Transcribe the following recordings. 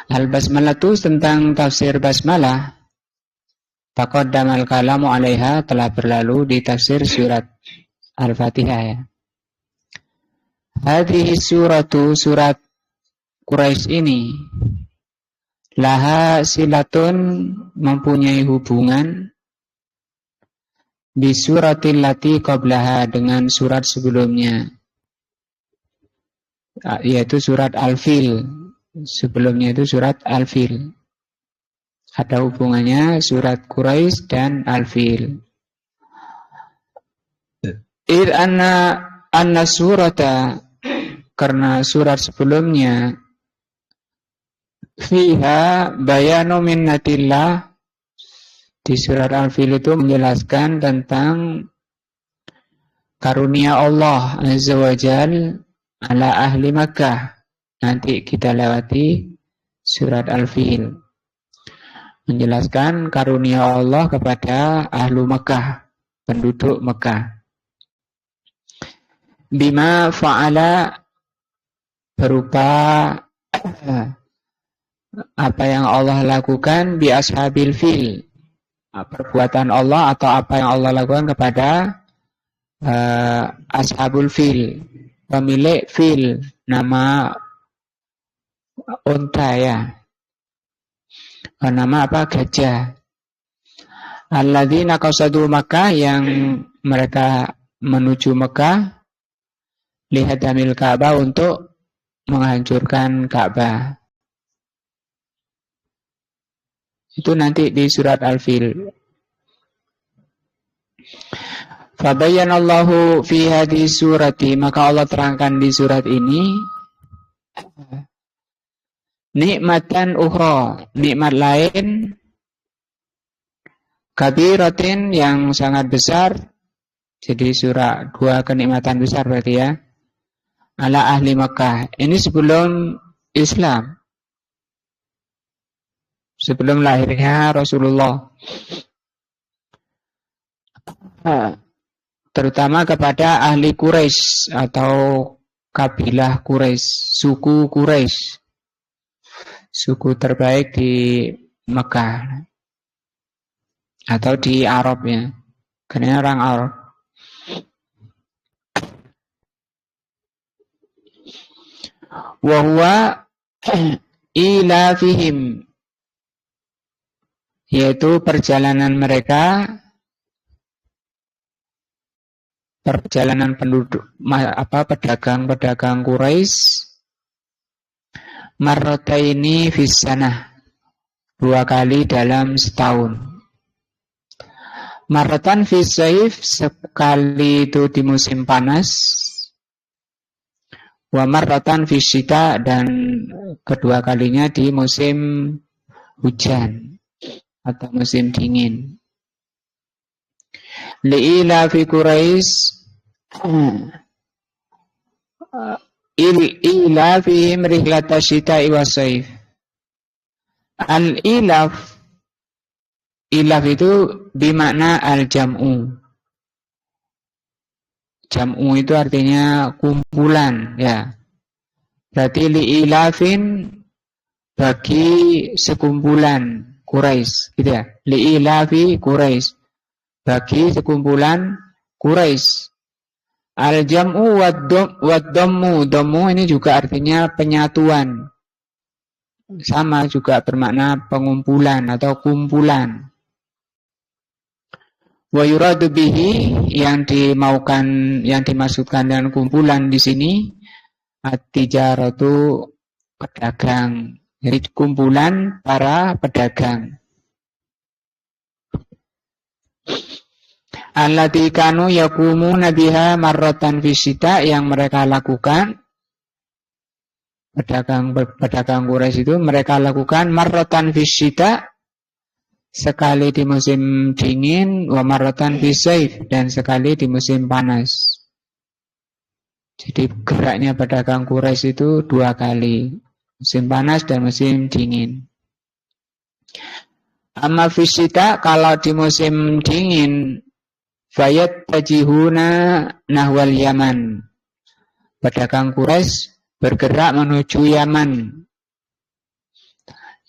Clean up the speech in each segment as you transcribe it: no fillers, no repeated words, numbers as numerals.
Al-basmalah itu tentang tafsir basmalah. Taqaddamal kalamu 'alaiha, telah berlalu di tafsir surat Al-Fatihah ya. Hadhihi suratu, surat Quraisy ini, laha silatun, mempunyai hubungan, bisuratil lati qablaha, dengan surat sebelumnya, yaitu surat Al-Fil. Sebelumnya itu surat Al-Fil. Ada hubungannya surat Quraisy dan Al-Fil. Anna surata, karena surat sebelumnya, fiha bayanu minnatillah, di surat Al-Fil itu menjelaskan tentang karunia Allah Azza wa Jal ala ahli Makkah. Nanti kita lewati surat Al-Fil, menjelaskan karunia Allah kepada ahlu Makkah, penduduk Makkah. Bima fa'ala, berupa apa yang Allah lakukan, bi ashabil fil, perbuatan Allah atau apa yang Allah lakukan kepada ashabul fil, pemilik fil, nama unta ya, nama apa, gajah. Alladzina qasadu Makkah, yang mereka menuju Makkah, lihadamil Ka'bah, untuk menghancurkan Ka'bah. Itu nanti di surat Al-Fil. Fabayyanallahu fi hadhihi surati, maka Allah terangkan di surat ini, nikmatan ukhra, nikmat lain, kabiratin, yang sangat besar. Jadi surah, dua kenikmatan besar berarti ya, ala ahli Makkah. Ini sebelum Islam, sebelum lahirnya Rasulullah, terutama kepada ahli Quraisy atau kabilah Quraisy, suku Quraisy, suku terbaik di Mekah atau di Arab ya, karena orang Arab. Wa huwa ilafihim, yaitu perjalanan mereka, perjalanan penduduk pedagang Quraisy, marrataini fis sanah, dua kali dalam setahun. Marratan fis saif, sekali itu di musim panas, wa marratan fis syita, dan kedua kalinya di musim hujan atau musim dingin. Li'ila fi Quraisy, ila fihim rihlata syita'i wa saif. Al-ilaf, ilaf itu bimakna al-jam'u. Jam'u itu artinya kumpulan ya. Berarti li'ilafin, bagi sekumpulan Quraisy, gitu ya. Li'ilafi Quraisy, bagi sekumpulan Quraisy. Al-jam'u wad-dhammu, dhammu ini juga artinya penyatuan. Sama juga bermakna pengumpulan atau kumpulan. Wa yuradu bihi, yang dimaukan, yang dimaksudkan dengan kumpulan di sini, at-tijaratu, pedagang. Jadi kumpulan para pedagang. Allati kanu yaqumuna biha marratan fisyita, yang mereka lakukan, pedagang Quraisy itu mereka lakukan marratan fisyita, sekali di musim dingin, wa marratan fisaif, dan sekali di musim panas. Jadi geraknya pedagang Quraisy itu dua kali, musim panas dan musim dingin. Amma fisyita, kalau di musim dingin, fayat tajihuna nahwal Yaman, pedagang Quraisy bergerak menuju Yaman.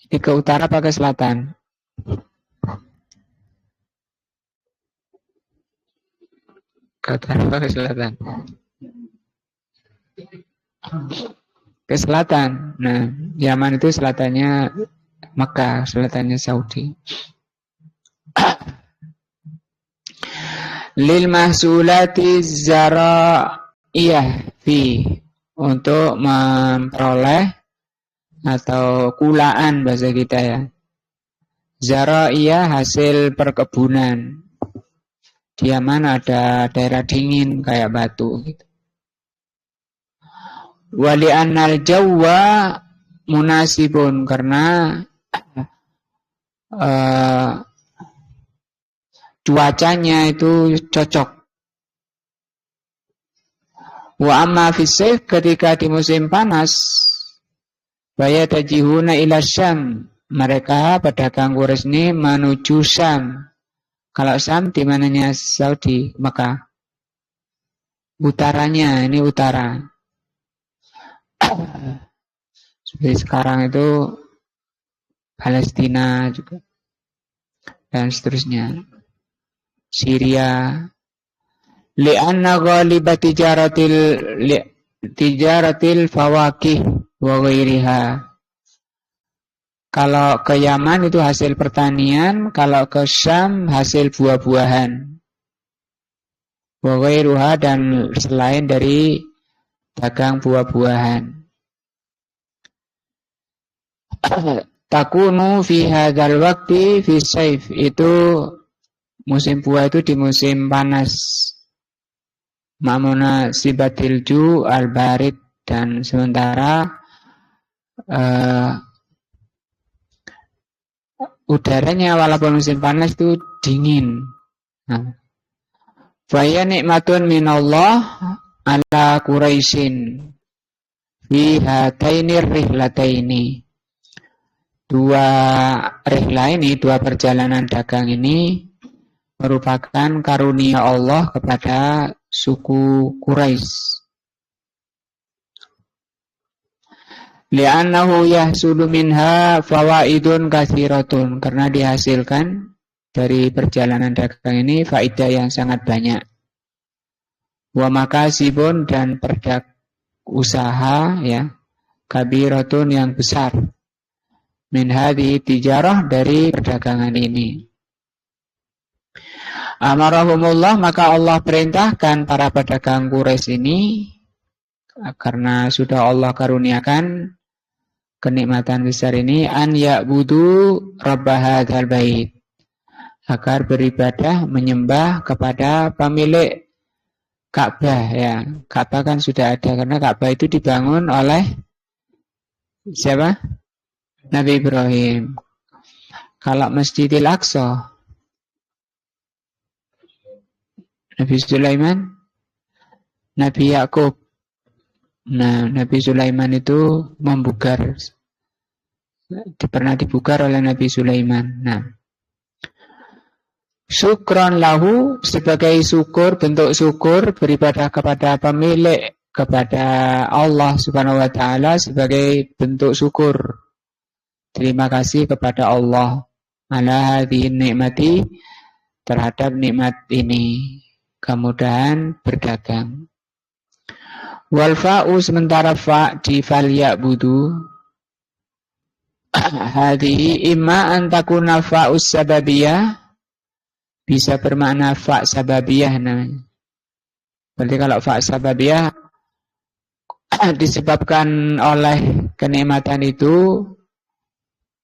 Ini ke utara apa ke selatan? Ke utara apa ke selatan? Ke selatan. Nah, Yaman itu selatannya Mekah, selatannya Saudi. Lil mahsulati zara'iyah fi, untuk memperoleh atau kulaan bahasa kita ya. Zara'iyah hasil perkebunan. Di Yaman ada daerah dingin kayak batu gitu. Wali annal jawwa munasibun, karena cuacanya itu cocok. Wa amma fisayf, ketika di musim panas, fayatajihuna ila Syam, mereka pedagang Quraisy ini menuju Syam. Kalau Syam di mananya Saudi, Mekah. Utaranya, ini utara. Seperti sekarang itu Palestina juga. Dan seterusnya. Syria. Li'anna ghaliba tijaratil fawakih wa ghairiha. Kalau ke Yaman itu hasil pertanian, kalau ke Syam hasil buah-buahan. Wa ghairuha, dan selain dari dagang buah-buahan. Takunu fi hadzal waqti fi sayf, itu musim buah itu di musim panas. Ma'muna sibatil ju al-barid, dan sementara udaranya walaupun musim panas itu dingin. Faya nikmatun minallah ala Quraisyin fi hatainir rihlataini. Dua rihlah ini, dua perjalanan dagang ini merupakan karunia Allah kepada suku Quraisy. Li'annahu yahsulu minha fawaidun katsiratun, karena dihasilkan dari perjalanan dagang ini faidah yang sangat banyak. Wa makasibun, dan usaha ya, kabiratun, yang besar. Min hadhihi tijarah, dari perdagangan ini. Amarahumullah, maka Allah perintahkan para pedagang Quraisy ini, karena sudah Allah karuniakan kenikmatan besar ini, an ya'budu rabb hadzal bait, agar beribadah menyembah kepada pemilik Ka'bah ya. Ka'bah kan sudah ada, karena Ka'bah itu dibangun oleh siapa? Nabi Ibrahim. Kalau Masjidil Aqsa, Nabi Sulaiman, Nabi Yakub. Nah, Nabi Sulaiman itu membugar. Pernah dibugar oleh Nabi Sulaiman. Nah, syukron lahu, sebagai syukur, bentuk syukur, beribadah kepada pemilik, kepada Allah Subhanahu wa Ta'ala, sebagai bentuk syukur. Terima kasih kepada Allah ala hadhihi nikmati, terhadap nikmat ini, kemudahan berdagang. Wal fa'u, sementara fa di fal ya'budu, hadhihi imma an takuna fa'us sababiyah, bisa bermakna fa' sababiyah namanya. Berarti kalau fa' sababiyah disebabkan oleh kenikmatan itu,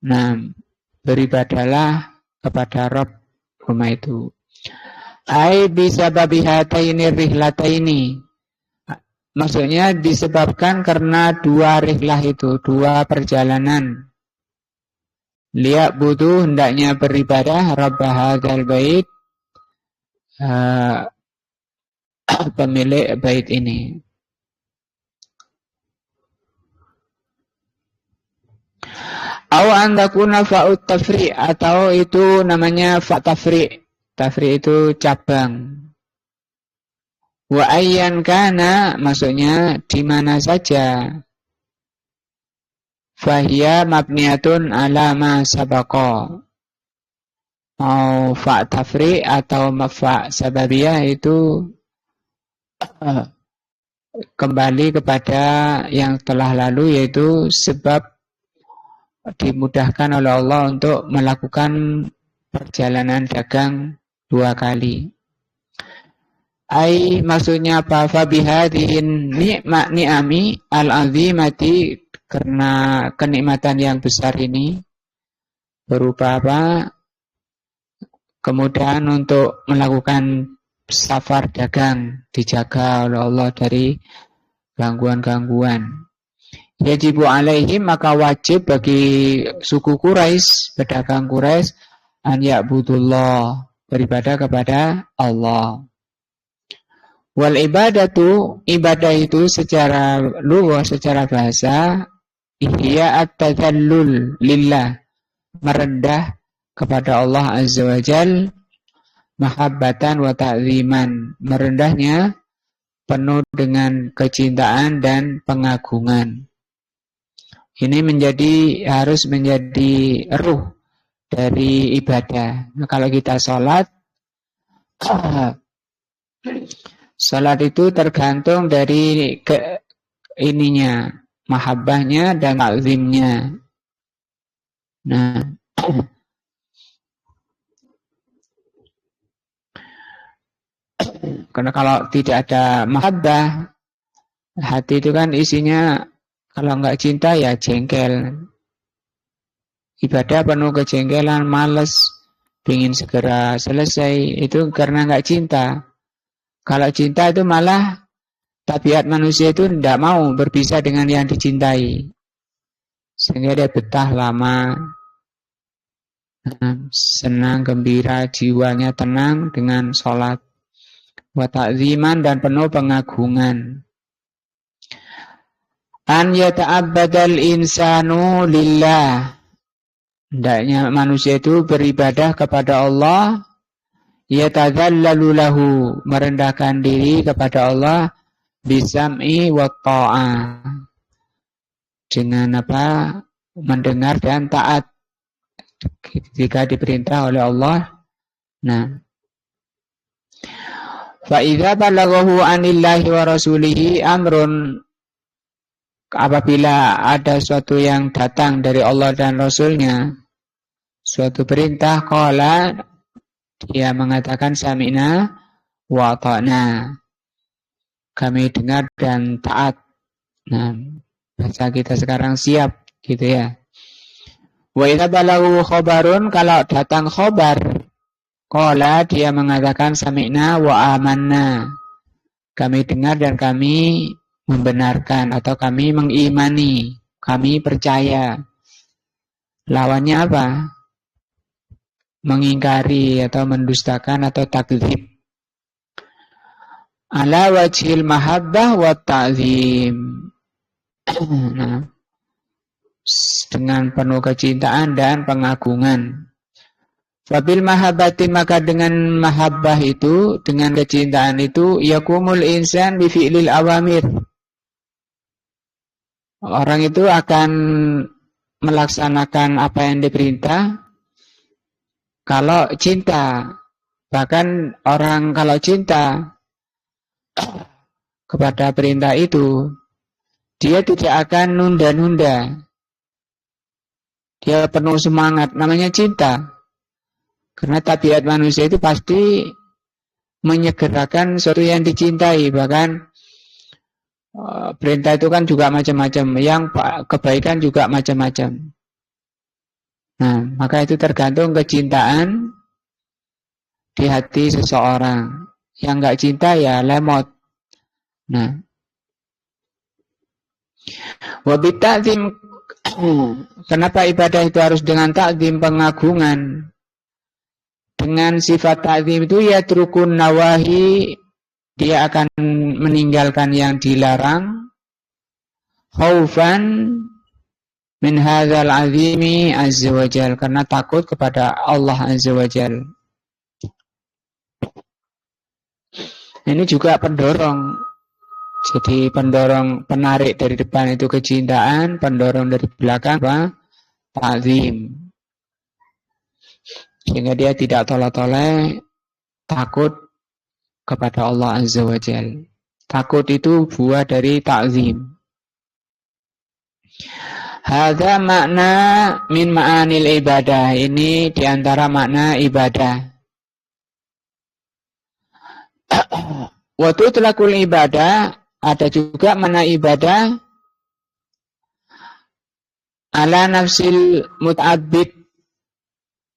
nah, beribadahlah kepada Rabb rumah itu. Ai bisa babi hataini rihlataini, maksudnya disebabkan karena dua rihlah itu, dua perjalanan. Lihat butuh, hendaknya beribadah Rabb hadzal bait, pemilik bait ini. Aw andakuna fa'ut tafri', atau itu namanya fa' tafri'. Tafri' itu cabang. Wa ayyan kana, maksudnya di mana saja. fahiya mabniyatun ala ma sabaqa. Mau fa tafri atau fa sababiyah itu kembali kepada yang telah lalu, yaitu sebab dimudahkan oleh Allah untuk melakukan perjalanan dagang 2 kali. Ai maksudnya apa? Fabihadihin ni'ami al-azimati, karena kenikmatan yang besar ini berupa apa? Kemudahan untuk melakukan safar dagang dijaga oleh Allah dari gangguan-gangguan. Yajibu alaihim, maka wajib bagi suku Quraisy, pedagang Quraisy, an ya'budullah, beribadah kepada Allah. Wal ibadatu, ibadah itu secara lughah, secara bahasa, ihya at-tadallul lillah, merendah kepada Allah Azza wa Jal, mahabbatan wa ta'ziman, merendahnya penuh dengan kecintaan dan pengagungan. Ini harus menjadi ruh dari ibadah. Nah, kalau kita sholat itu tergantung dari mahabbahnya dan ta'zimnya. Nah, karena kalau tidak ada mahabbah, hati itu kan isinya, kalau nggak cinta ya jengkel. Ibadah penuh kejengkelan, malas, ingin segera selesai, itu karena nggak cinta. Kalau cinta itu malah tabiat manusia itu tidak mau berpisah dengan yang dicintai, sehingga dia betah lama, senang, gembira, jiwanya tenang dengan sholat. Wa ta'ziman, dan penuh pengagungan. An yata'abbadal insanu lillah, hendaknya manusia itu beribadah kepada Allah, yatadzallalu lahu, merendahkan diri kepada Allah, bisam'i wa ta'ah, dengan apa? Mendengar dan taat jika diperintah oleh Allah. Nah, fa idza balaghahu anillahi wa rasulihi amrun, apabila ada suatu yang datang dari Allah dan Rasulnya, suatu perintah, qala, dia mengatakan sami'na wa ta'na, kami dengar dan taat. Nah, bahasa kita sekarang siap, gitu ya. Wa idza balaghu khabarun, kalau datang khabar, qala, dia mengatakan sami'na wa amanna, kami dengar dan kami membenarkan, atau kami mengimani, kami percaya. Lawannya apa? Mengingkari atau mendustakan atau takdzib. Ala wajhil mahabbah wa ta'zim. Nah, dengan penuh kecintaan dan pengagungan. Wabil mahabbati, maka dengan mahabbah itu, dengan kecintaan itu, yakumul insan bi fi'lil awamir, orang itu akan melaksanakan apa yang diperintah kalau cinta. Bahkan orang kalau cinta kepada perintah itu, dia tidak akan nunda-nunda. Dia penuh semangat, namanya cinta. Karena tabiat manusia itu pasti menyegerakan sesuatu yang dicintai. Bahkan perintah itu kan juga macam-macam, yang kebaikan juga macam-macam. Nah, maka itu tergantung kecintaan di hati seseorang. Yang enggak cinta ya lemot. Nah, wa bi'ta'zim, kenapa ibadah itu harus dengan ta'zim, pengagungan? Dengan sifat ta'zim itu ya trukun nawahi, dia akan meninggalkan yang dilarang, khaufan min hadzal azimi azza wajal, karena takut kepada Allah azza wajal. Ini juga pendorong Jadi penarik dari depan itu kecintaan, pendorong dari belakang apa? Ta'zim. Sehingga dia tidak tolak-tolak, takut kepada Allah Azza wa Jalla. Takut itu buah dari ta'zim. Hadza makna min ma'anil ibadah. Ini diantara makna ibadah. Wa tutlaqul ibadah, ada juga makna ibadah ala nafsil mut'abbid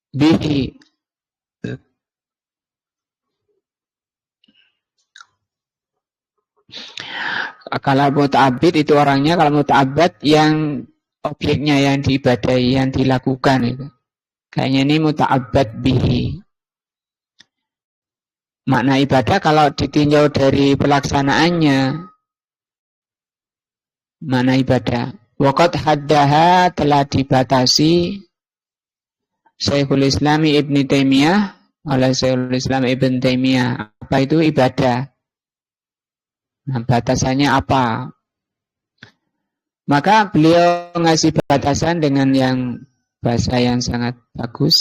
bihi. Kalau muta'abbid itu orangnya, kalau muta'abbad yang objeknya yang diibadahi, yang dilakukan itu. Kayaknya ini muta'abbad bihi. Makna ibadah kalau ditinjau dari pelaksanaannya, makna ibadah. Waqad haddaha, telah dibatasi Syekhul Islam Ibn Taimiyah oleh Syekhul Islam Ibn Taimiyah. Apa itu ibadah? Nah, batasannya apa? Maka beliau ngasih batasan dengan yang bahasa yang sangat bagus.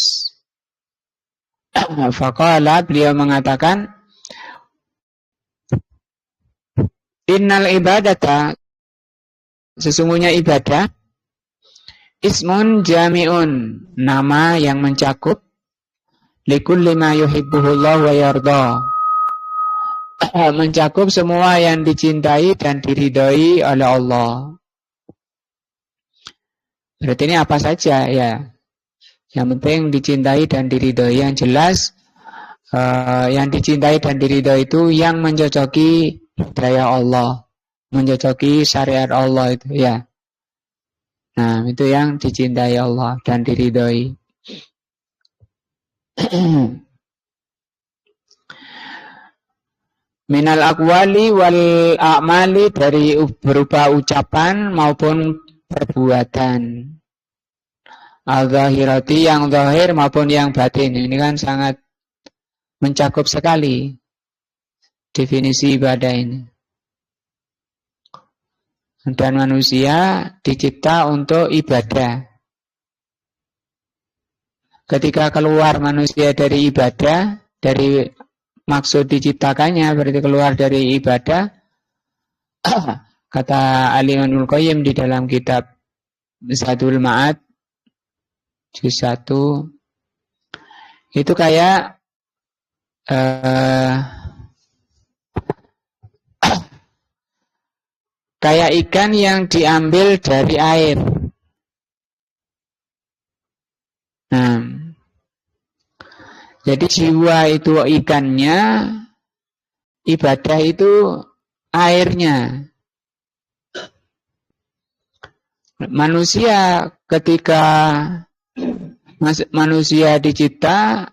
Faqala, beliau mengatakan, innal ibadata, sesungguhnya ibadah, ismun jami'un, nama yang mencakup, likulli ma yuhibbuhullah wa yarda, mencakup semua yang dicintai dan diridhoi oleh Allah. Berarti ini apa saja ya? Yang penting dicintai dan diridhoi. Yang jelas yang dicintai dan diridhoi itu yang mencocoki hidayah Allah, mencocoki syariat Allah itu ya. Nah, itu yang dicintai Allah dan diridhoi. Minal aqwali wal a'mali, dari berupa ucapan maupun perbuatan. Al-zahirati, yang zahir maupun yang batin. Ini kan sangat mencakup sekali definisi ibadah ini. Dan manusia dicipta untuk ibadah. Ketika keluar manusia dari ibadah, dari maksud diciptakannya, berarti keluar dari ibadah, kata Al-Imam Al-Qayyim di dalam kitab Zadul Ma'ad juz 1, itu kayak kayak ikan yang diambil dari air. Nah, jadi jiwa itu ikannya, ibadah itu airnya. Manusia ketika manusia dicipta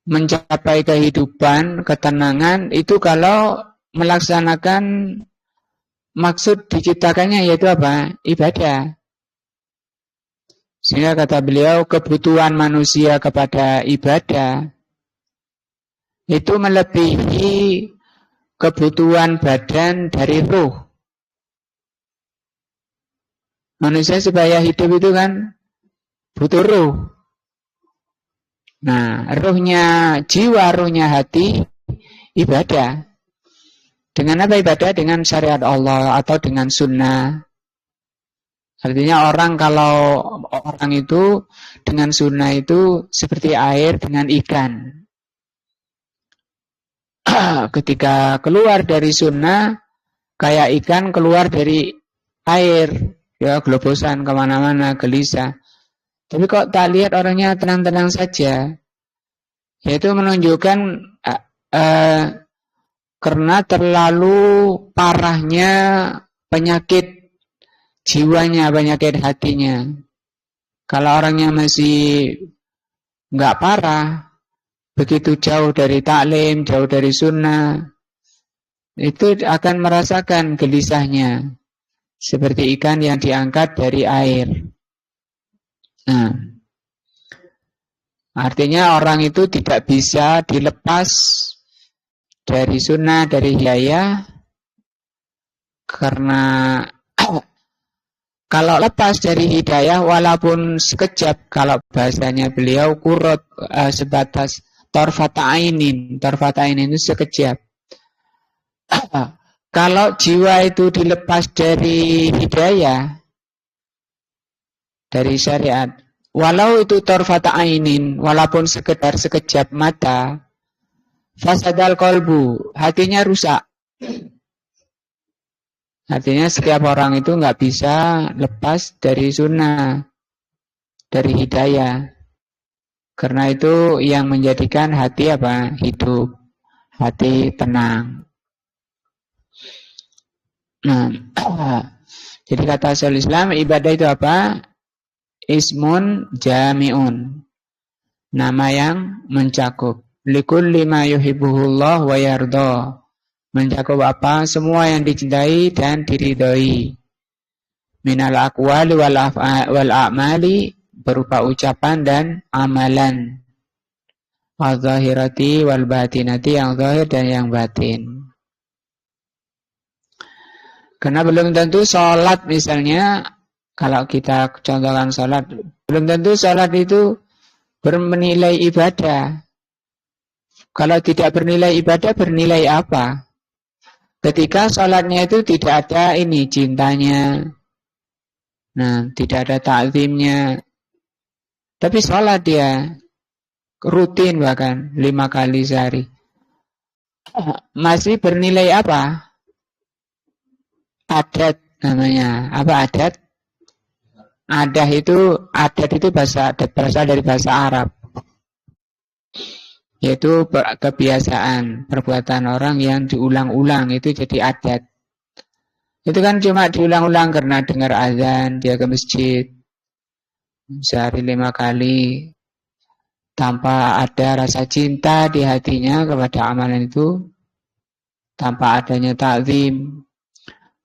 mencapai kehidupan, ketenangan, itu kalau melaksanakan maksud diciptakannya, yaitu apa? Ibadah. Sehingga kata beliau, kebutuhan manusia kepada ibadah itu melebihi kebutuhan badan dari ruh. Manusia supaya hidup itu kan butuh ruh. Nah, ruhnya jiwa, ruhnya hati, ibadah. Dengan apa ibadah? Dengan syariat Allah atau dengan sunnah. Artinya kalau orang itu dengan sunnah itu seperti air dengan ikan. Ketika keluar dari sunnah, kayak ikan keluar dari air. Ya, globosan kemana-mana, gelisah. Tapi kok tak lihat orangnya tenang-tenang saja. Yaitu menunjukkan karena terlalu parahnya penyakit jiwanya, penyakit hatinya. Kalau orangnya masih nggak parah, begitu jauh dari taklim, jauh dari sunnah, itu akan merasakan gelisahnya. Seperti ikan yang diangkat dari air. Nah, artinya orang itu tidak bisa dilepas dari sunnah, dari hidayah, Karena kalau lepas dari hidayah walaupun sekejap, kalau bahasanya beliau kurut sebatas torfata ainin itu sekejap. Kalau jiwa itu dilepas dari hidayah, dari syariat, walau itu torfata ainin, walaupun sekedar sekejap mata, fasadal kolbu, hatinya rusak. Artinya setiap orang itu nggak bisa lepas dari sunnah, dari hidayah. Karena itu yang menjadikan hati apa? Hidup, hati tenang. Nah, jadi kata Syaikhul Islam, ibadah itu apa? Ismun jami'un. Nama yang mencakup. Likulli ma yuhibbuhullah wa yarda. Mencakup apa? Semua yang dicintai dan diridhoi. Minal aqwali wal a'mali, berupa ucapan dan amalan. Al-zahirati wal batinati, yang zahir dan yang batin. Karena belum tentu sholat misalnya, kalau kita contohkan sholat, belum tentu sholat itu bernilai ibadah. Kalau tidak bernilai ibadah, bernilai apa? Ketika sholatnya itu tidak ada ini cintanya, nah tidak ada ta'zimnya, tapi sholat dia rutin bahkan 5 kali sehari, masih bernilai apa? Adat namanya. Apa adat? Adat itu berasal dari bahasa Arab, yaitu kebiasaan perbuatan orang yang diulang-ulang, itu jadi adat. Itu kan cuma diulang-ulang karena dengar azan dia ke masjid sehari 5 kali, tanpa ada rasa cinta di hatinya kepada amalan itu, tanpa adanya ta'zim.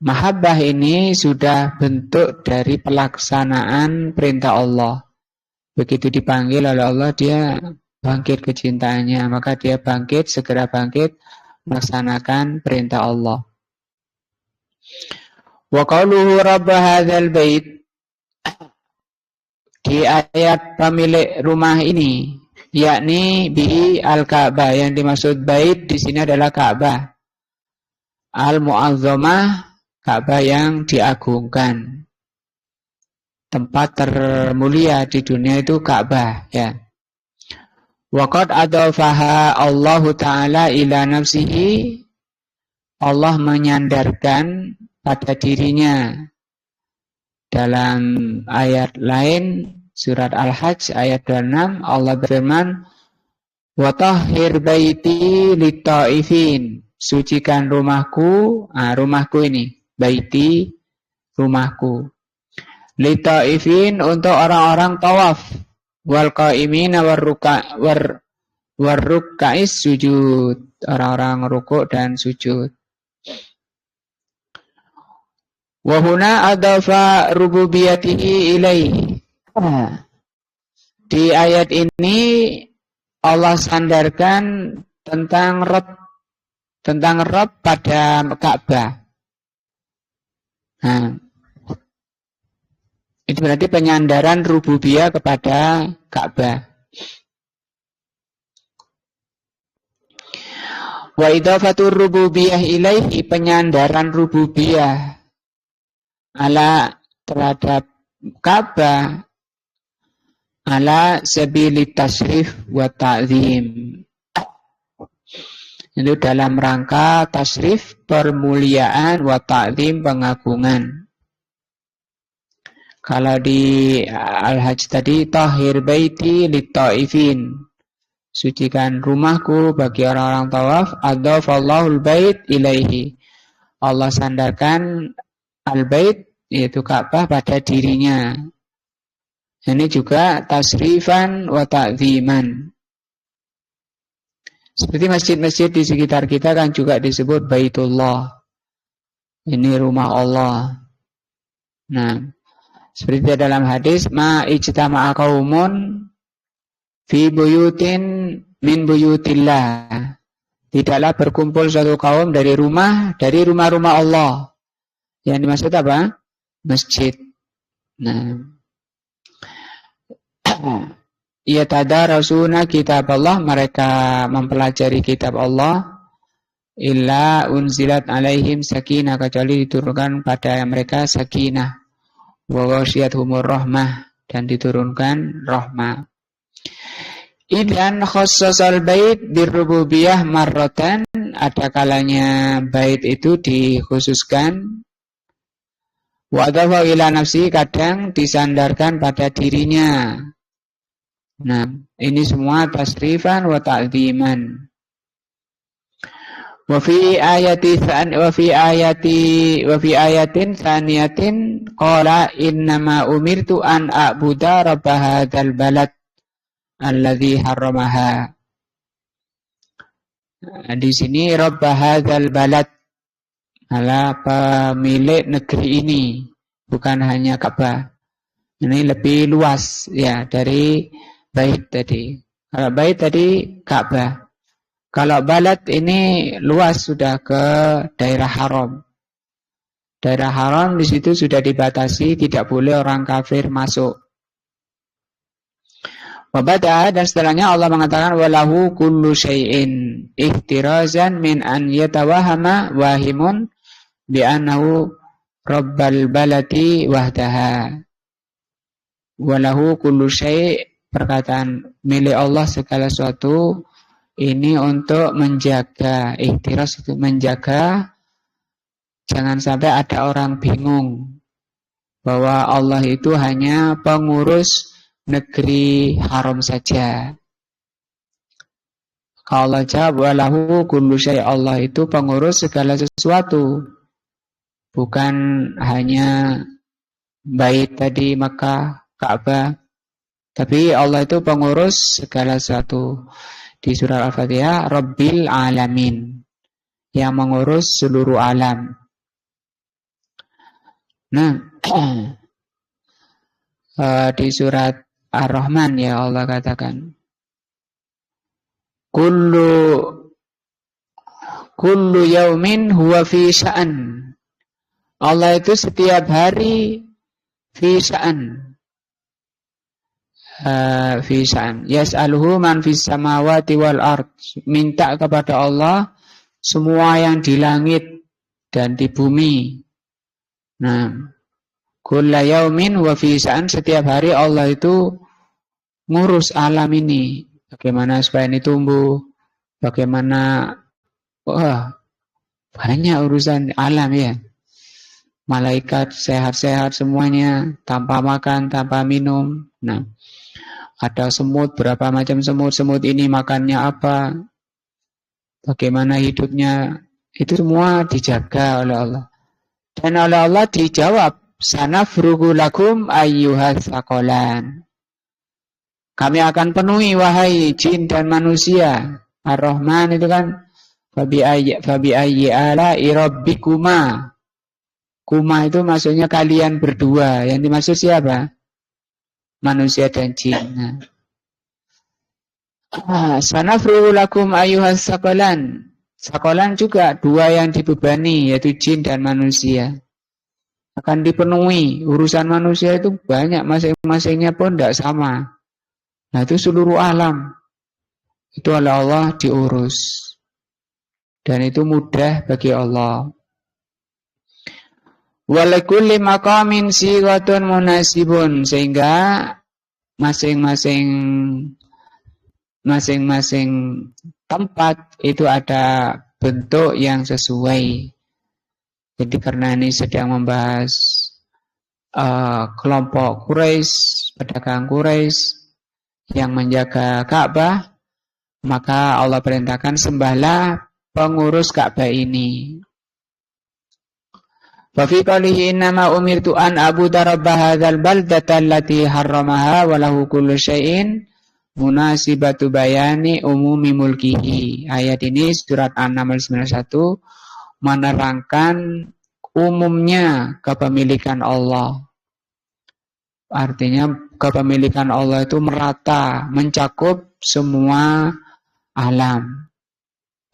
Mahabbah ini sudah bentuk dari pelaksanaan perintah Allah. Begitu dipanggil oleh Allah, dia bangkit kecintaannya, maka dia segera bangkit melaksanakan perintah Allah. Wa qauluhu rabb hadzal bait, di ayat pemilik rumah ini, yakni bihi al-Ka'bah, yang dimaksud bait di sini adalah Ka'bah. Al-Mu'azzamah, Ka'bah yang diagungkan. Tempat termulia di dunia itu Ka'bah, ya. Waqad adhafaha Allah Ta'ala ila nafsihi, Allah menyandarkan pada dirinya. Dalam ayat lain, surat Al-Hajj ayat 26, Allah berfirman, wa tahhir baiti lit-ta'ifin, sucikan rumahku, rumahku ini, baiti, rumahku, lit-ta'ifin, untuk orang-orang tawaf, wal qa'imina warruka'is sujud, orang-orang rukuk dan sujud. Wa huna adafa rububiyatihi ilaihi. Di ayat ini Allah sandarkan tentang Rabb pada Ka'bah. Nah, itu berarti penyandaran rububiyah kepada Ka'bah. Wa idhafatur rububiyah ilaihi, penyandaran rububiyah terhadap Ka'bah ala sabili tasrif wa ta'zim, itu dalam rangka tasrif, permuliaan, wa ta'zim, pengagungan. Kalau di Al-Hajj tadi, tahhir baiti lit-ta'ifin, sucikan rumahku bagi orang-orang tawaf, adhafallahu al-bait ilaihi, Allah sandarkan al-bait, yaitu Ka'bah, pada dirinya. Ini juga tasrifan wa ta'ziman. Seperti masjid-masjid di sekitar kita kan juga disebut Baitullah. Ini rumah Allah. Nah, seperti dalam hadis, ma ijtama'a qaumun fi buyutin min buyutillah. Tidaklah berkumpul suatu kaum dari rumah-rumah Allah. Yang dimaksud apa? Masjid. Nah, yatadarasuna kitab Allah, mereka mempelajari kitab Allah, illa unzilat alaihim sakinah, kecuali diturunkan pada mereka sakinah, wa ghasyiyatuhumur rahmah, dan diturunkan rahmah. Idan khassasal bait birrububiyah marratan, ada kalanya bait itu dikhususkan, wa adafa ila nafsi, kadang disandarkan pada dirinya. Nah, ini semua tasrifan wa ta'ziman. Wa fi ayatin tsaniyatin qala innama umirtu an a'budu rabb hadzal balad alladzi harramaha. Di sini rabb hadzal balad, adalah pemilik negeri ini, bukan hanya Ka'bah. Ini lebih luas ya dari bait tadi. Kalau bait tadi Ka'bah. Kalau balad ini luas, sudah ke daerah haram. Daerah haram di situ sudah dibatasi, tidak boleh orang kafir masuk. Wabada, dan setelahnya Allah mengatakan walahu kullu syai'in ihtirazan min an yatawahama wahimun bi annahu rabbal balati wahdaha. Walahu kullu syai', perkataan milik Allah segala sesuatu, ini untuk menjaga, ihtiras itu menjaga, jangan sampai ada orang bingung bahwa Allah itu hanya pengurus negeri haram saja. Kalau Allah jawab walahu kullu syai', Allah itu pengurus segala sesuatu, bukan hanya bait tadi Makkah, Ka'bah, tapi Allah itu pengurus segala sesuatu. Di surah Al-Fatihah, Rabbil Alamin, yang mengurus seluruh alam. Nah, di surat Ar-Rahman ya Allah katakan, Kullu yaumin huwa fi sya'an. Allah itu setiap hari fi sya'an. Fisan yas'aluhu man fis samawati wal ard, minta kepada Allah semua yang di langit dan di bumi. Nah, kulla yaumin wa fisan, setiap hari Allah itu ngurus alam ini, bagaimana supaya ini tumbuh, bagaimana banyak urusan alam ya. Malaikat sehat-sehat semuanya, tanpa makan, tanpa minum. Nah, ada semut, berapa macam semut, semut ini makannya apa, bagaimana hidupnya, itu semua dijaga oleh Allah. Dan oleh Allah dijawab, sanafrugu lakum ayyuhas tsaqalan. Kami akan penuhi wahai jin dan manusia. Ar-Rahman itu kan fabi ayyi ala'i rabbikuma. Kuma itu maksudnya kalian berdua. Yang dimaksud siapa? Manusia dan jin. Sanafrugu lakum ayyuhas tsaqalan. Tsaqalan juga dua yang dibebani, yaitu jin dan manusia. Akan dipenuhi. Urusan manusia itu banyak, masing-masingnya pun tidak sama. Nah, itu seluruh alam. Itu oleh Allah diurus. Dan itu mudah bagi Allah. Walakulli maqamin sigatun munasibun, sehingga masing-masing tempat itu ada bentuk yang sesuai. Jadi karena ini sedang membahas kelompok Quraisy, pedagang Quraisy yang menjaga Ka'bah, maka Allah perintahkan sembahlah pengurus Ka'bah ini. Wa fi qalihi innama umirtu an a'budu rabb hadzal baldati allati harramaha wa lahu kullu syai'in munasibatu bayani umumi mulkihi. Ayat ini surat An-Naml 91 menerangkan umumnya kepemilikan Allah. Artinya kepemilikan Allah itu merata, mencakup semua alam.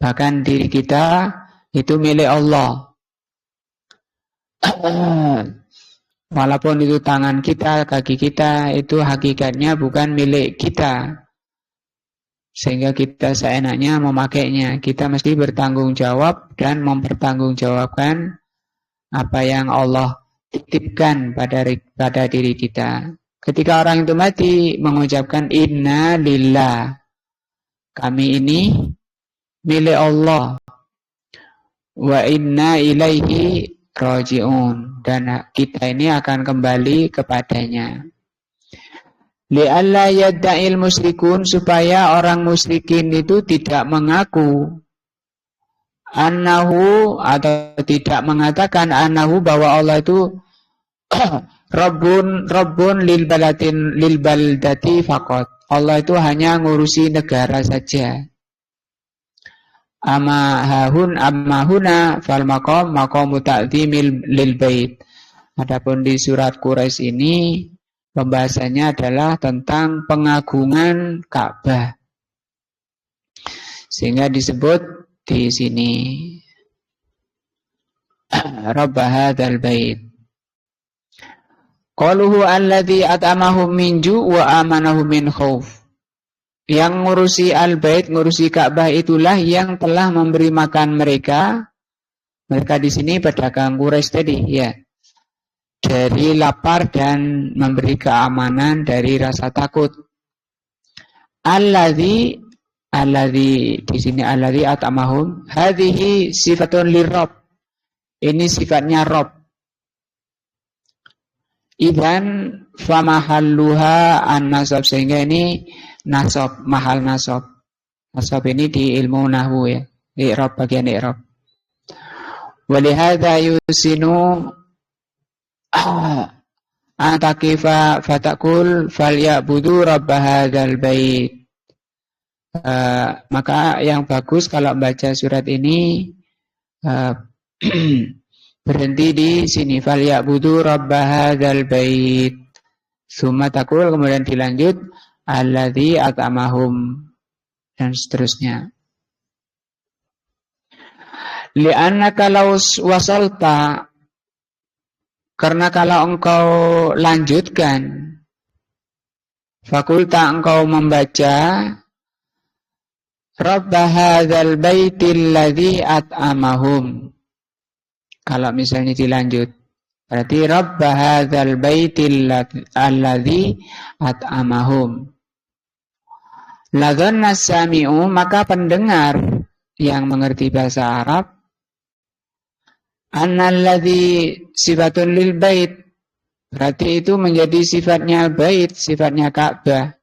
Bahkan diri kita itu milik Allah. Walaupun itu tangan kita, kaki kita, itu hakikatnya bukan milik kita. Sehingga kita seenaknya memakainya. Kita mesti bertanggung jawab dan mempertanggungjawabkan apa yang Allah titipkan pada diri kita. Ketika orang itu mati, mengucapkan inna lillah. Kami ini milik Allah. Wa inna ilaihi raji'un, dan kita ini akan kembali kepadanya. Li'alla yadda'il musyrikun, supaya orang musyrikin itu tidak mengaku annahu, atau tidak mengatakan annahu, bahwa Allah itu Rabbun lil baldati faqat. Allah itu hanya ngurusi negara saja. Amma huna fal maqamu ta'zimil lil bait. Adapun di surat Quraisy ini pembahasannya adalah tentang pengagungan Ka'bah. Sehingga disebut di sini Rabb hadzal bait. Qaluhu alladzi at'amahum min ju' wa amanahum min khauf. Yang ngurusi al-bait, ngurusi Ka'bah itulah yang telah memberi makan mereka. Mereka di sini pedagang Quraisy tadi, ya. Dari lapar dan memberi keamanan dari rasa takut. Alladzi di sini alladzi at'amahum, hadhihi sifatun lirabb. Ini sifatnya Rabb. Idzan famahalluha an-nasab, sehingga ini nasab, mahal nasab. Nasab ini di ilmu nahwu, ya. I'rab, bagian i'rab. Walihadza yusinu atakifa fatakul falyabudu rabb hadzal bait. Maka yang bagus kalau baca surat ini berhenti di sini, falyabudu rabb hadzal bait. Summa takul, kemudian dilanjut alladzi at'amahum, dan seterusnya. Li'annaka law wasalta, karena kalau engkau lanjutkan, fakulta, engkau membaca rabb hadzal baitil ladzi at'amahum. Kalau misalnya dilanjut, berarti rabb hadzal baitil alladzi at'amahum. Ladhanna sami'u, maka pendengar yang mengerti bahasa Arab, annalladzi sifatun lil bait, berarti itu menjadi sifatnya bait, sifatnya Ka'bah.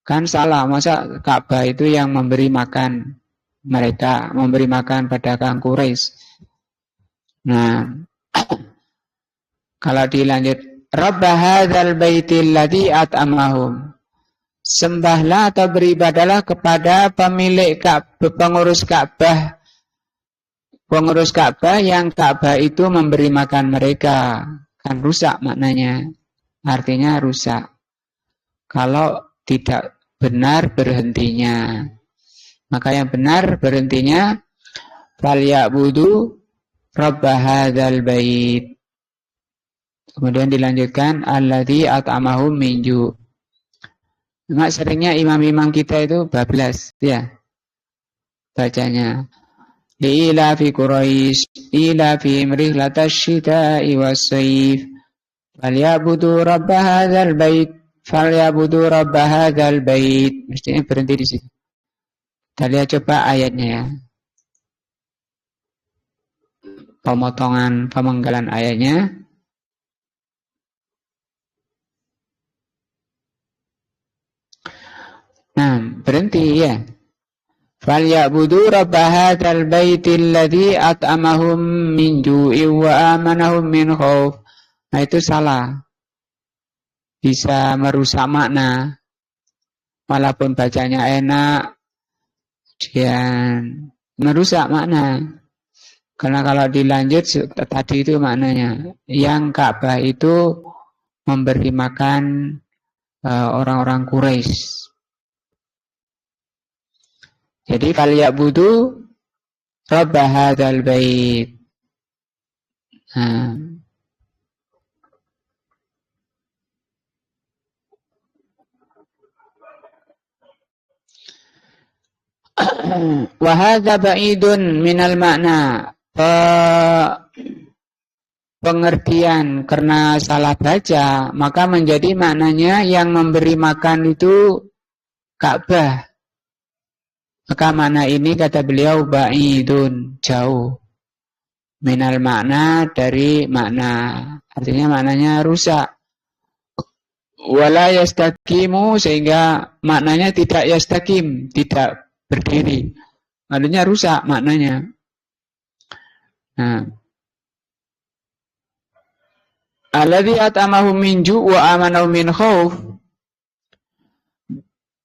Kan salah, masa Ka'bah itu yang memberi makan mereka, memberi makan pedagang Quraisy. Nah, kalau dilanjut rabb hadzal baitil ladzi at'amahum, sembahlah atau beribadalah kepada pemilik Ka'bah, pengurus Ka'bah yang Ka'bah itu memberi makan mereka. Kan rusak maknanya, artinya rusak kalau tidak benar berhentinya. Maka yang benar berhentinya falyabudu rabb hadzal bait. Kemudian dilanjutkan alladzi at'amahum min ju'. Mak seringnya imam-imam kita itu bablas, ya, bacanya. Ila fi Quraisy ila fi rihlatash shita'i was-sayf falyabudu rabb hadzal bait falyabudu rabb hadzal bait. Mestinya berhenti di sini. Kita lihat coba ayatnya, ya. Pemotongan pemenggalan ayatnya. Nah, berhenti, ya. Falyabudu rabb hadzal baitil ladzi at'amahum min ju'in wa amanahum min khauf. Nah, itu salah. Bisa merusak makna. Walaupun bacanya enak, dan merusak makna. Karena kalau dilanjut tadi itu maknanya, yang Ka'bah itu memberi makan orang-orang Quraisy. Jadi falyabudu rabb hadzal bait. Nah. Wa hadza ba'idun minal makna. Pengertian karena salah baca, maka menjadi maknanya yang memberi makan itu Ka'bah. Maka makna ini kata beliau ba'idun, jauh. Minal makna, dari makna. Artinya maknanya rusak. Wala yastaqimu, sehingga maknanya tidak yastaqim, tidak berdiri. Artinya rusak maknanya. Nah. Alladzi at'amahum min ju' wa amanahum min khauf.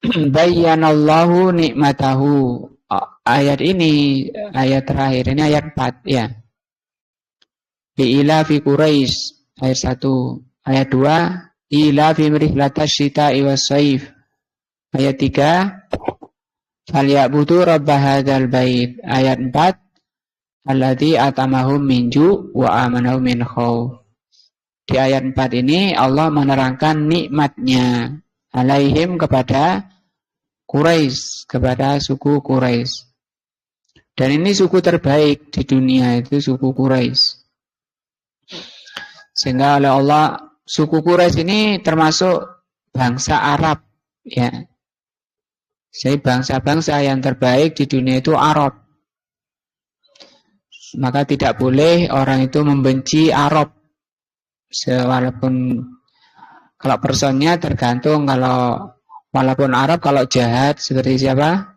Bayyanallahu nikmatahu. Ayat ini, ayat terakhir, ini ayat 4 ya. Ila fi Quraisy, ayat 1. Ayat 2, ila fi rihlatas syita'i was saif. Ayat 3, falyabudu rabb hadzal bait. Ayat 4, alladzi at'amahum min ju' wa amanahum min khauf. Di ayat 4 ini Allah menerangkan nikmatnya alaihim kepada Quraisy, kepada suku Quraisy. Dan ini suku terbaik di dunia, itu suku Quraisy. Sehingga oleh Allah, suku Quraisy ini termasuk bangsa Arab, ya. Jadi bangsa-bangsa yang terbaik di dunia itu Arab. Maka tidak boleh orang itu membenci Arab. Walaupun kalau personnya tergantung, kalau walaupun Arab kalau jahat seperti siapa?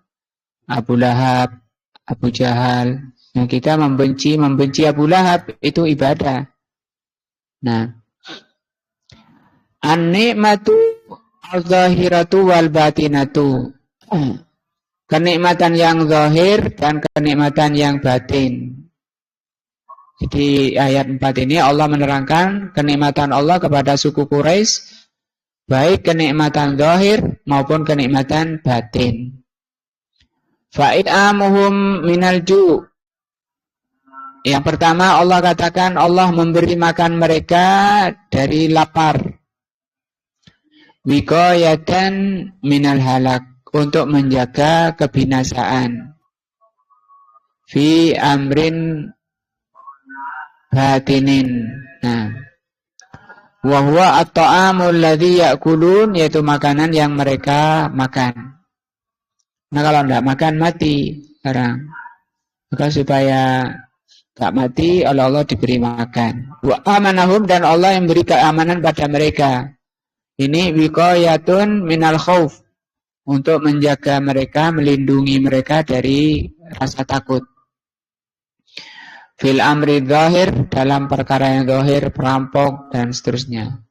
Abu Lahab, Abu Jahal. Nah, kita membenci Abu Lahab itu ibadah. Nah, an-ni'matu al-zahiratu wal batinatu. Kenikmatan yang zahir dan kenikmatan yang batin. Jadi ayat 4 ini Allah menerangkan kenikmatan Allah kepada suku Quraisy, baik kenikmatan zahir maupun kenikmatan batin. Fa'id'amuhum minal ju'. Yang pertama Allah katakan Allah memberi makan mereka dari lapar. Wiqayatan minal halak, untuk menjaga kebinasaan. Fi amrin batinin. Nah, wa huwa at-ta'amul ladzi ya'kulun, yaitu makanan yang mereka makan. Nah, kalau tidak makan mati orang. Maka supaya tak mati oleh Allah diberi makan. Wa amanahum, dan Allah yang beri keamanan pada mereka. Ini wiqayatun minal khauf, untuk menjaga mereka, melindungi mereka dari rasa takut. Fil amri zahir, dalam perkara yang zahir, perampok dan seterusnya.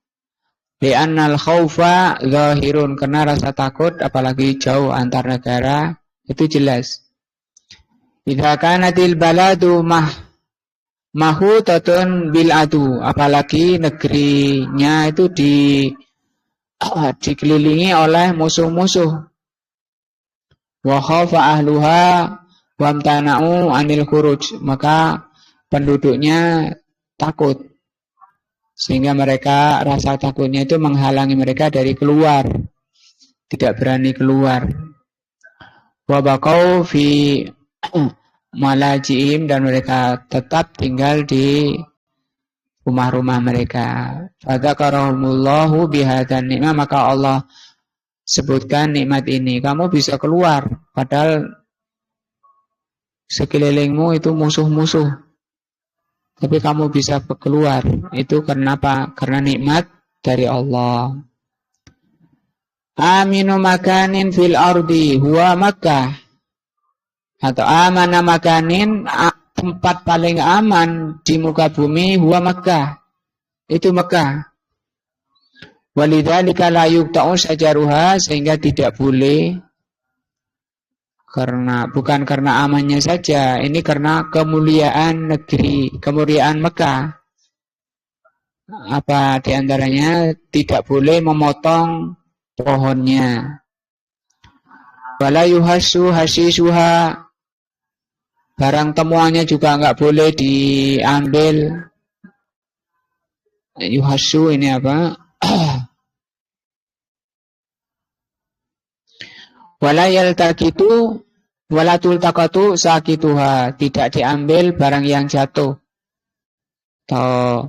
Li'annal khaufa zahirun, karena rasa takut apalagi jauh antar negara itu jelas. Idza kanatil baladu mahutatun bil adu, apalagi negerinya itu dikelilingi oleh musuh-musuh. Wa khafa ahluha wamtana'u anil khuruj, maka penduduknya takut, sehingga mereka rasa takutnya itu menghalangi mereka dari keluar, tidak berani keluar. Wa baqau fi malaji'im, dan mereka tetap tinggal di rumah-rumah mereka. Fadzakarahumullahu bihadzan ni'mah, maka Allah sebutkan nikmat ini. Kamu bisa keluar, padahal sekelilingmu itu musuh-musuh, tapi kamu bisa keluar. Itu karena apa? Karena nikmat dari Allah. Aminu makanin fil ardi huwa Makkah, atau amana makanin, tempat paling aman di muka bumi huwa Makkah, itu Mekah. Walidzalika la yuqta'u sajaruha, sehingga tidak boleh, karena bukan karena amannya saja, ini karena kemuliaan negeri, kemuliaan Mekah. Apa diantaranya? Tidak boleh memotong pohonnya. Wala yuhassu hasisuha, barang temuannya juga enggak boleh diambil, Yuhassu ini apa? Wala yaltaqitu wala tultaqatu sakituha, tidak diambil barang yang jatuh. Toh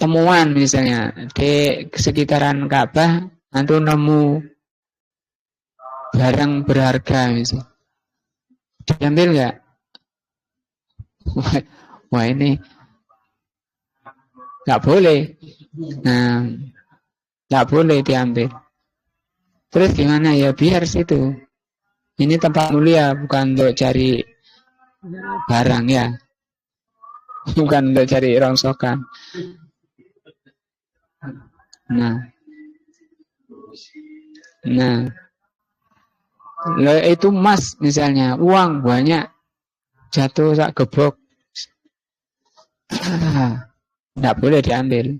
temuan misalnya di sekitaran Ka'bah antum nemu barang berharga misalnya. Diambil nggak? Wah ini nggak boleh. Nah, nggak boleh diambil. Terus gimana ya? Biar situ. Ini tempat mulia, bukan untuk cari barang ya. Bukan untuk cari rongsokan. Nah, itu emas misalnya, uang banyak jatuh sak gebok, nggak boleh diambil.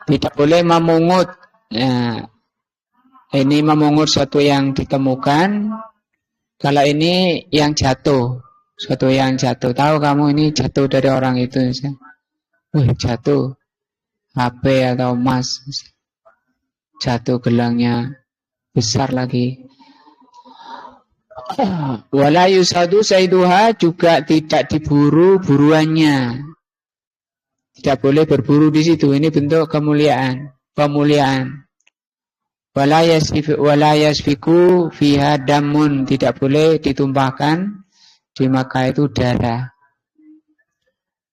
Tidak boleh memungut. Nah, ini memungut sesuatu yang ditemukan. Kalau ini yang jatuh, sesuatu yang jatuh. Tahu kamu ini jatuh dari orang itu. Jatuh HP atau emas. Jatuh gelangnya besar lagi. Wala yusadu saiduha, juga tidak diburu buruannya. Tidak boleh berburu di situ. Ini bentuk kemuliaan, pemuliaan. Wala yasfiku fiha damun, tidak boleh ditumpahkan di Makkah itu darah.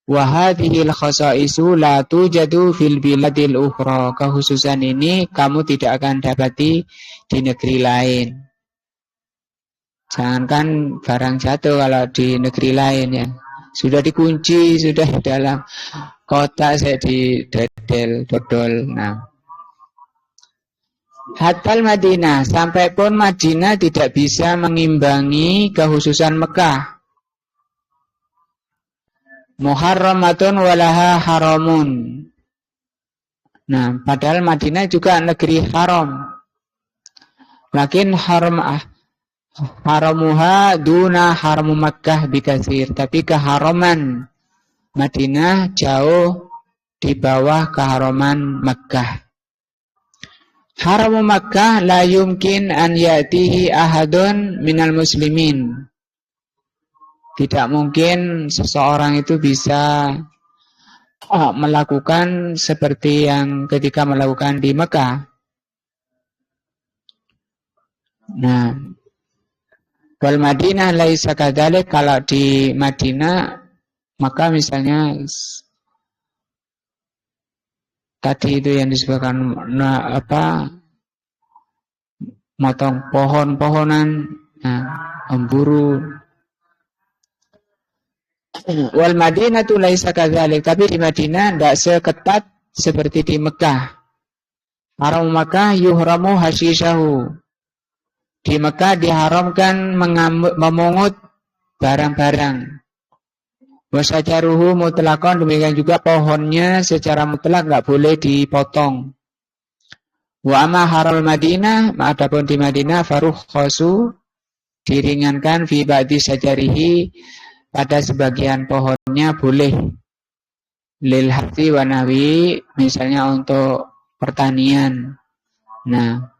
Wa hadhil khasaisu la tujadu fil biladil ukhra. Kekhususan ini kamu tidak akan dapati di negeri lain. Jangankan barang jatuh kalau di negeri lain ya. Sudah dikunci, sudah di dalam kotak, saya dodol. Nah, hatal Madinah, sampai pun Madinah tidak bisa mengimbangi kekhususan Mekah. Muharramatun walaha haramun. Nah, padahal Madinah juga negeri haram. Lakin haramuha duna haramu Makkah bikasir. Tapi keharaman Madinah jauh di bawah keharaman Makkah. Haramu Makkah la yumkin an yatihi ahadun minal muslimin. Tidak mungkin seseorang itu bisa melakukan seperti yang ketika melakukan di Mekah. Nah, wal Madinah laisa kadzalik, kalau di Madinah maka misalnya tadi itu yang disebutkan motong pohon-pohonan, memburu. Wal Madinah tu laisa kadzalik, tapi di Madinah tidak seketat seperti di Mekah. Haram Mekah yuhramu hasishahu. Di Mekah diharamkan memungut barang-barang. Wasajaruhu mutlakon, demikian juga pohonnya secara mutlak nggak boleh dipotong. Wa amma haral Madinah, adapun di Madinah farukhasu, diringankan fi ba'di sajarihi, pada sebagian pohonnya boleh lil hati wa nahwi, misalnya untuk pertanian. Nah,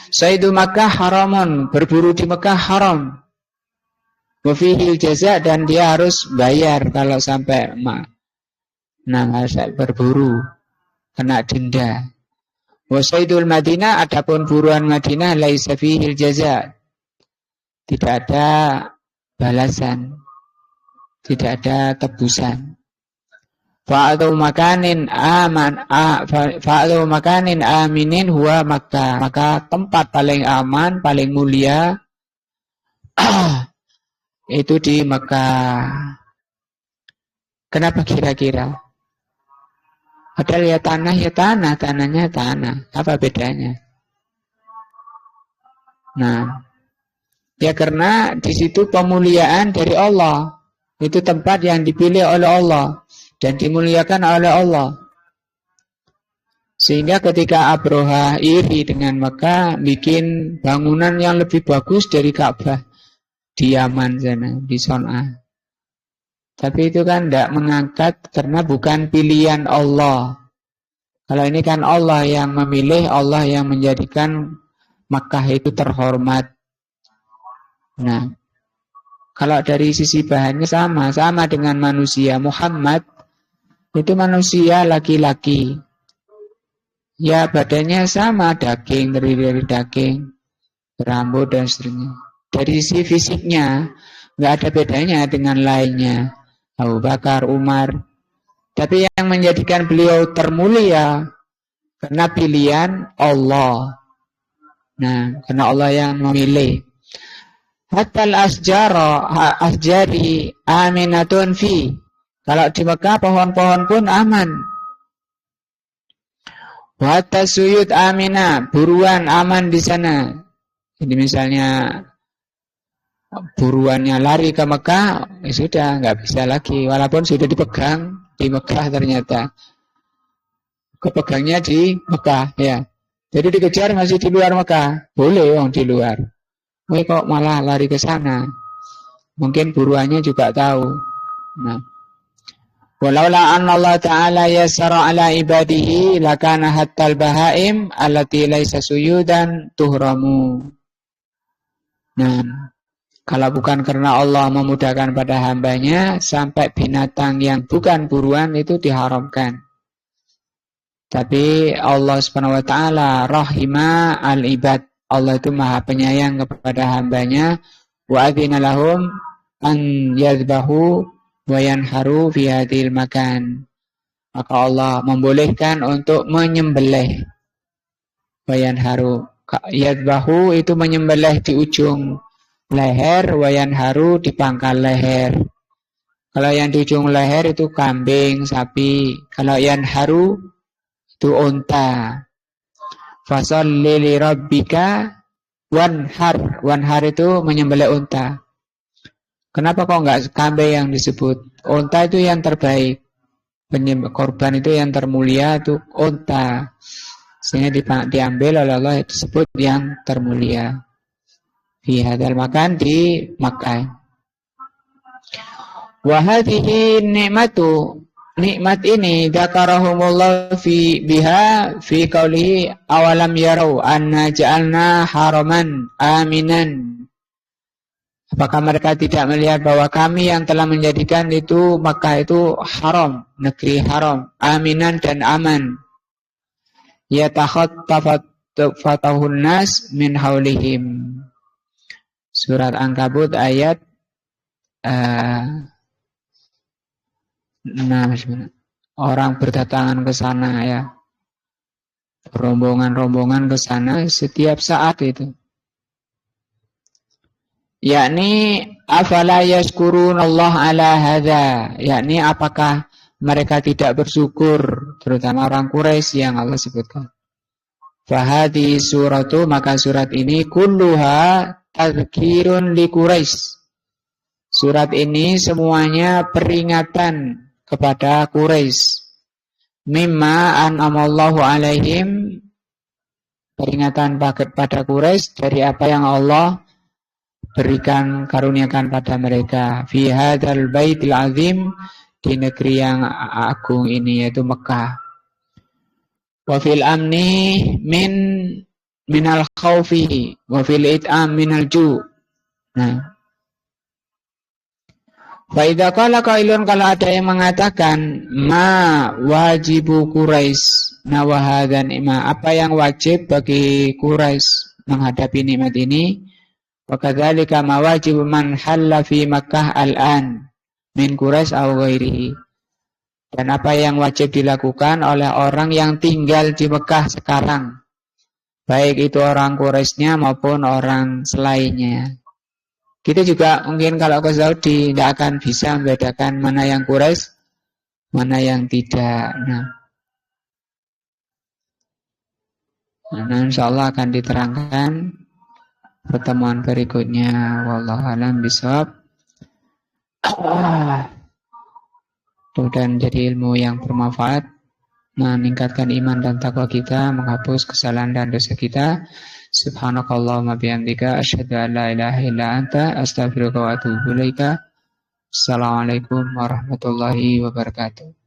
Saidu Makkah haramun, berburu di Mekah haram. Wa fihil jaza, dan dia harus bayar kalau sampai harus berburu kena denda. Wa saidul Madinah, adapun buruan Madinah laisa fihil jaza, tidak ada balasan, tidak ada tebusan. Fa'atu makanin aminin huwa Makkah, maka tempat paling aman, paling mulia itu di Mekah. Kenapa kira-kira? Padahal ya tanah, tanahnya tanah. Apa bedanya? Nah, ya karena di situ pemuliaan dari Allah. Itu tempat yang dipilih oleh Allah dan dimuliakan oleh Allah. Sehingga ketika Abroha iri dengan Mekah, bikin bangunan yang lebih bagus dari Ka'bah di Yaman sana, di Son'a. Tapi itu kan tidak mengangkat karena bukan pilihan Allah. Kalau ini kan Allah yang memilih, Allah yang menjadikan Makkah itu terhormat. Nah, kalau dari sisi bahannya sama dengan manusia. Muhammad itu manusia laki-laki. Ya badannya sama, daging, terdiri dari daging, rambut dan seterusnya. Dari sisi fisiknya nggak ada bedanya dengan lainnya. Abu Bakar, Umar. Tapi yang menjadikan beliau termulia karena pilihan Allah. Nah, karena Allah yang memilih. Hatta asjari aminatun fi. Kalau di Mekah pohon-pohon pun aman. Hatta suyud amina, buruan aman di sana. Jadi misalnya buruannya lari ke Mekah, ya sudah nggak bisa lagi. Walaupun sudah dipegang di Mekah ternyata. Kepegangnya di Mekah ya. Jadi dikejar masih di luar Mekah. Boleh yang di luar. Kok malah lari ke sana? Mungkin buruannya juga tahu. Nah, walaula anna Allah Ta'ala yassara ala ibadihi lakana hattal bahaim allati laisa suyudan tuhramu. Nah, kalau bukan karena Allah memudahkan pada hambanya, sampai binatang yang bukan buruan itu diharamkan. Tapi Allah Subhanahu wa Ta'ala rahima al-ibad. Allah itu maha penyayang kepada hambanya. Wa adzina lahum an yadhbahu wa yanharu fi hadhil makan. Maka Allah membolehkan untuk menyembelih. Wa yanharu. Yadhbahu itu menyembelih di ujung leher, wa yanharu di pangkal leher. Kalau yang di ujung leher itu kambing, sapi. Kalau yanharu itu unta. Fasholli li rabbika wanhar. Wanhar itu menyembelih unta. Kenapa kok enggak kambing yang disebut? Unta itu yang terbaik. Korban itu yang termulia itu unta. Sehingga diambil oleh Allah disebut yang termulia. Fi hadzal makan di Makkah. Wa hadhihi ni'matu. Nikmat ini dzakarahumullah fi biha fi qaulihi awalam yarau anna ja'alna haraman aminan. Apakah mereka tidak melihat bahwa kami yang telah menjadikan itu Makkah itu haram, negeri haram, aminan dan aman. Ya takhattafatahun nas min haulihim. Surat Ankabut ayat 6. Orang berdatangan ke sana ya. Rombongan-rombongan ke sana setiap saat itu. Yakni afala yaskurunallah ala hadza. Yakni apakah mereka tidak bersyukur, terutama orang Quraisy yang Allah sebutkan. Fahadi suratu, maka surat ini kulluha tadzkirun li Quraisy. Surat ini semuanya peringatan kepada Quraisy. Mimma an'amallahu alaihim, peringatan pada Quraisy dari apa yang Allah berikan, karuniakan pada mereka. Fi hadzal baitil azim, di negeri yang agung ini yaitu Mekah. Wa fil amni minal khaufi wa fil it'am minal ju'. Nah, fa idza qala qailun, kalau ada yang mengatakan ma wajibu Quraisy nawahadan ima, apa yang wajib bagi Quraisy menghadapi nikmat ini, wa kadzalika ma wajibu man halla fi Makkah al-an min Quraisy aw ghairihi, dan apa yang wajib dilakukan oleh orang yang tinggal di Mekah sekarang, baik itu orang Quraisynya maupun orang selainnya. Kita juga mungkin kalau ke Saudi tidak akan bisa membedakan mana yang Quraisy, mana yang tidak. Nah insya Allah akan diterangkan pertemuan berikutnya. Wallahu a'lam bishawab. Dan jadi ilmu yang bermanfaat, meningkatkan iman dan takwa kita, menghapus kesalahan dan dosa kita. Subhanakallahumma bihamdika asyhadu an la ilaha illa anta astaghfiruka wa atubu ilaika. Assalamualaikum warahmatullahi wabarakatuh.